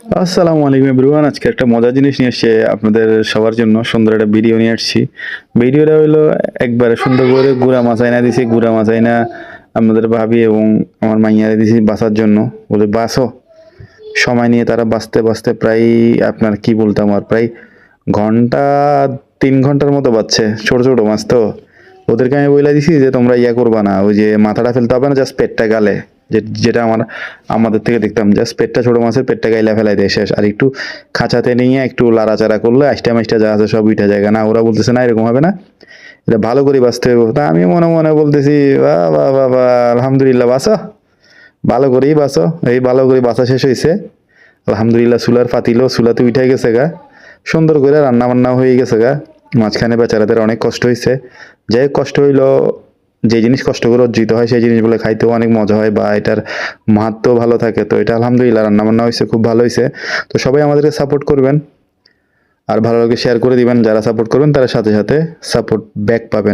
আসসালামু আলাইকুম এভরিওয়ান। আজকে একটা মজার জিনিস নিয়ে এসে আপনাদের সবার জন্য সুন্দর একটা ভিডিও নিয়ে আসছি। ভিডিওটা হলো একবারে সুন্দর করে গুড়া মাছ আইনা দিছি। গুড়া মাছ আইনা আপনাদের ভাবি এবং আমার মাইয়ারে দিছি বাসার জন্য। বলে বাসো, সময় নিয়ে তারা বাঁচতে বাঁচতে প্রায় আপনার কি বলতাম আর প্রায় ঘন্টা 3 ঘন্টার মতো বাঁচছে। ছোট ছোট মাছ তো ওদেরকে আমি বলে দিছি যে তোমরা ইয়া করবা না, ওই যে মাথাটা ফেলতে হবে না, জাস্ট পেটটা গালে, যেটা আমাদের থেকে দেখতাম, জাস্ট পেটটা, ছোট মাছের পেটটা গাইলা ফেলাই দিয়ে শেষ। আর একটু খাঁচাতে নিয়ে একটু লাড়াচাড়া করলে আইসটা মাইসটা যা আছে সব উঠে যায় না। ওরা বলতেছে না এরকম হবে না, এটা ভালো করে বাঁচতে হবে। তা আমি মনে মনে বলতেছি বাহ বাহ বাহ বাহ, আলহামদুলিল্লাহ বাঁচো, ভালো করেই বাঁচো। এই ভালো করে বাঁচা শেষ হয়েছে আলহামদুলিল্লাহ। চুলার পাতিলও চুলাতে উঠে গেছে গা, সুন্দর করে রান্না বান্না হয়ে গেছে গা। মাঝখানে বেচারাদের অনেক কষ্ট হয়েছে, যাই হোক কষ্ট হইলো। যে জিনিস কষ্ট করে অর্জিত হয় সেই জিনিসগুলো খাইতেও অনেক মজা হয় বা এটার মাহাত্ম ভালো থাকে। তো এটা আলহামদুলিল্লাহ রান্না বান্না হয়েছে, খুব ভালো হয়েছে। তো সবাই আমাদেরকে সাপোর্ট করবেন আর ভালো লাগে শেয়ার করে দিবেন। যারা সাপোর্ট করবেন তারা সাথে সাথে সাপোর্ট ব্যাক পাবেন।